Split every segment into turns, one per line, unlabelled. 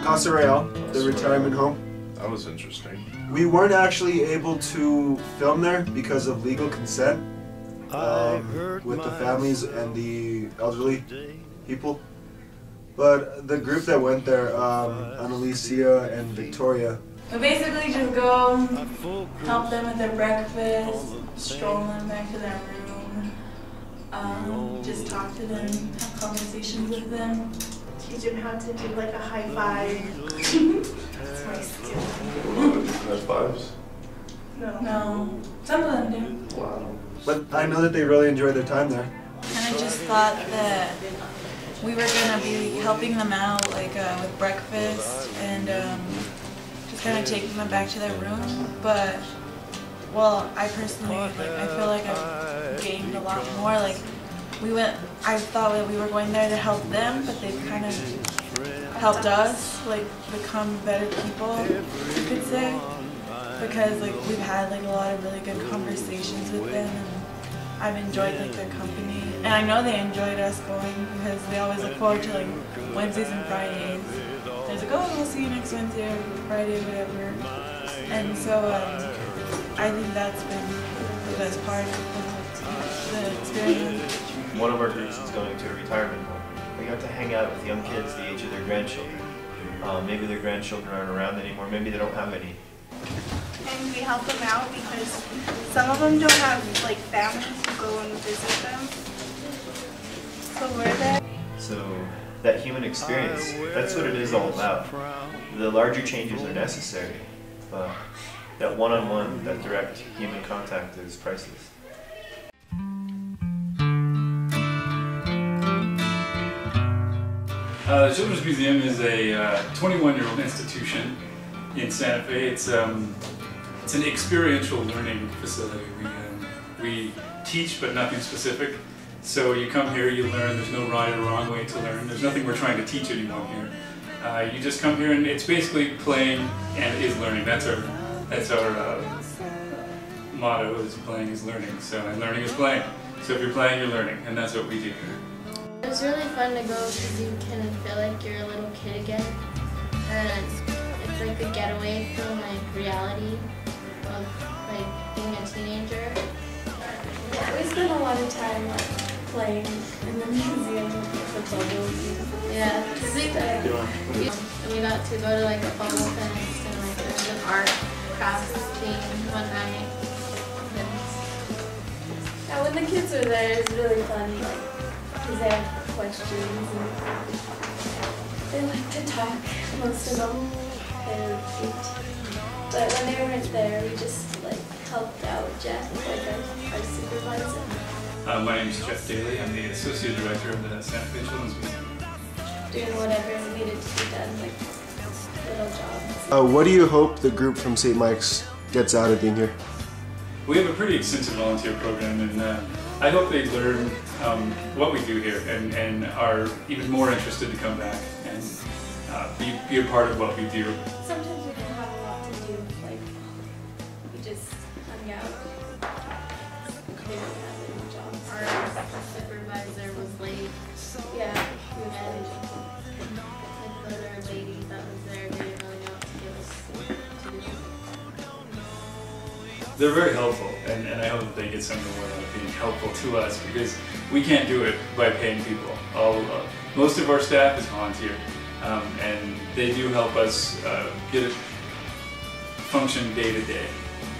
Casa Rael, the retirement home.
That was interesting.
We weren't actually able to film there because of legal consent with the families and the elderly people. But the group that went there, Ludzia and Victoria.
We basically just go, help them with their breakfast, stroll them back to their room, just talk to them, have conversations with them.
Teach them how to do like a high five. That's my skill.
High fives?
No. Some of them do.
Wow.
But I know that they really enjoyed their time there.
And I just thought that we were going to be helping them out like with breakfast and just kind of taking them back to their room. But, well, I personally, I feel like I've gained a lot more. Like, I thought that we were going there to help them, but they've kind of helped us, like, become better people, you could say. Because, like, we've had, like, a lot of really good conversations with them, and I've enjoyed, like, their company. And I know they enjoyed us going, because they always look forward to, like, Wednesdays and Fridays. There's like, oh, we'll see you next Wednesday or Friday, whatever. And so, I think that's been the best part of the experience.
One of our groups is going to a retirement home. We got to hang out with young kids the age of their grandchildren. Maybe their grandchildren aren't around anymore, maybe they don't have any.
And we help them out because some of them don't have like families who go and visit them. So we're there.
So that human experience, that's what it is all about. The larger changes are necessary, but that one-on-one, that direct human contact is priceless.
The Children's Museum is a 21-year-old institution in Santa Fe. It's an experiential learning facility. We teach, but nothing specific. So you come here, you learn. There's no right or wrong way to learn. There's nothing we're trying to teach anyone here. You just come here, and it's basically playing and is learning. That's our motto: is playing is learning. So and learning is playing. So if you're playing, you're learning, and that's what we do here.
It was really fun to go because you can feel like you're a little kid again, and it's like a getaway from like reality of like being a teenager.
Yeah, we spent a lot of time like playing in the museum with the bubbles.
Yeah, because we got to go to like a bubble fest and like there was an art crafts thing one night.
Yeah, when the kids were there, it was really fun. Like, because they have questions and they like to talk, most of them. They're cute. But when they weren't there, we just like helped out Jeff, like our supervisor.
My name is Jeff Daly. I'm the Associate Director of the Santa Fe Children's Museum.
Doing whatever needed to be done, like little jobs.
What do you hope the group from St. Mike's gets out of being here?
We have a pretty extensive volunteer program, and I hope they learn what we do here and are even more interested to come back and be a part of what we do.
Sometimes we didn't have a lot to do, like we just hung out. We didn't have any jobs.
Our supervisor was late.
Yeah, we
And
had
like the other lady that was there didn't really know what to give us to do.
They're very helpful, and I hope that they get some reward out of being helpful to us, because we can't do it by paying people. Most of our staff is volunteer, and they do help us get it function day to day.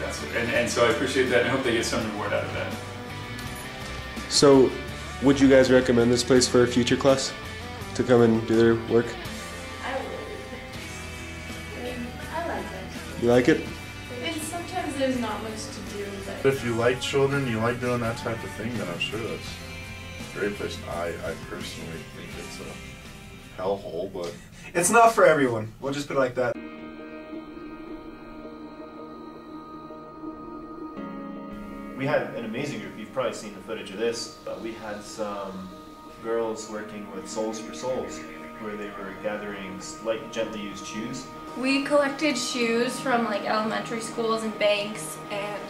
That's it. And so I appreciate that, and I hope they get some reward out of that.
So, would you guys recommend this place for a future class to come and do their work?
I would. I mean, I like it.
You like it?
And sometimes there's not much to do, but
If you like children, you like doing that type of thing, then I'm sure that's a great place. I personally think it's a hellhole, but
It's not for everyone. We'll just put it like that.
We had an amazing group. You've probably seen the footage of this. We had some girls working with Souls for Souls, where they were gathering light, gently used shoes.
We collected shoes from like elementary schools and banks and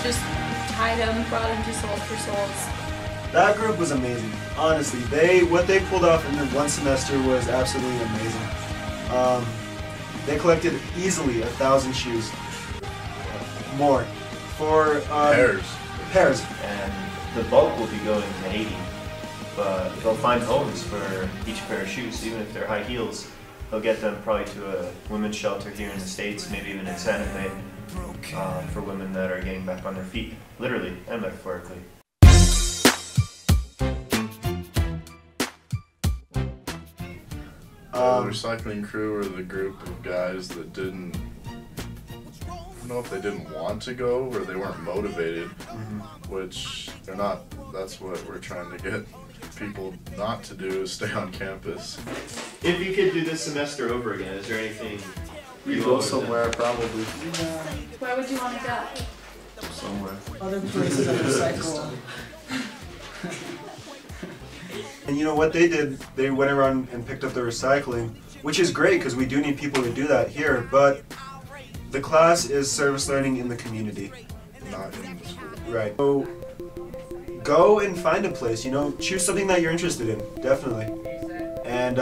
just tied them, brought them to Souls for Souls.
That group was amazing. Honestly, what they pulled off in one semester was absolutely amazing. They collected easily 1,000 shoes. More. For pairs.
And the bulk will be going to Haiti, but they'll find homes for each pair of shoes, even if they're high heels. They'll get them probably to a women's shelter here in the States, maybe even in Santa Fe, for women that are getting back on their feet, literally and metaphorically.
The recycling crew were the group of guys that didn't, I don't know if they didn't want to go or they weren't motivated, which they're not. That's what we're trying to get people not to do, is stay on campus.
If you could do this semester over again, is there anything
You go somewhere probably.
Where would you want to go?
Somewhere.
Other places that recycle.
And you know what they did? They went around and picked up the recycling, which is great because we do need people to do that here, but the class is service learning in the community.
Not in the school.
Right. So go and find a place, you know, choose something that you're interested in, definitely. And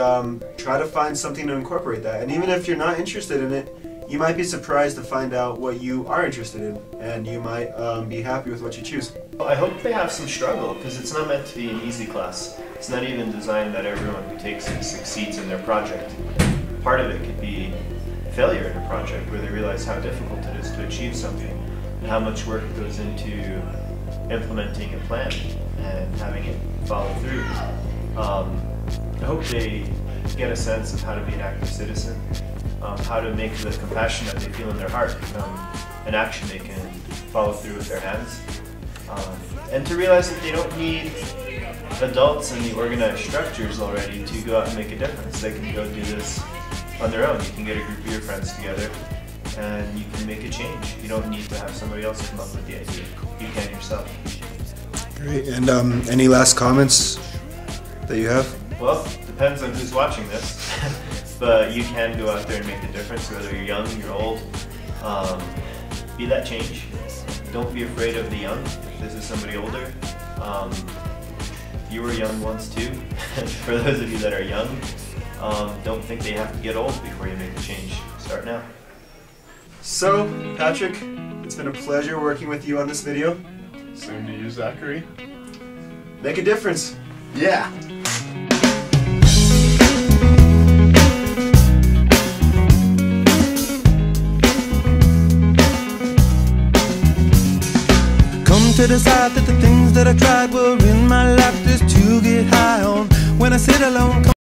try to find something to incorporate that. And even if you're not interested in it, you might be surprised to find out what you are interested in, and you might be happy with what you choose.
I hope they have some struggle, because it's not meant to be an easy class. It's not even designed that everyone who takes it succeeds in their project. Part of it could be failure in a project, where they realize how difficult it is to achieve something, and how much work goes into implementing a plan and having it follow through. I hope they get a sense of how to be an active citizen, how to make the compassion that they feel in their heart become an action they can follow through with their hands, and to realize that they don't need adults in the organized structures already to go out and make a difference. They can go do this on their own. You can get a group of your friends together and you can make a change. You don't need to have somebody else come up with the idea. You can yourself.
Great. And any last comments that you have?
Well, depends on who's watching this. But you can go out there and make a difference, whether you're young, you're old. Be that change. Don't be afraid of the young. If this is somebody older, you were young once too. For those of you that are young, don't think they have to get old before you make a change. Start now.
So, Patrick, it's been a pleasure working with you on this video.
Same to you, Zachary.
Make a difference.
Yeah!
To decide that the things that I tried were in my life just to get high on. When I sit alone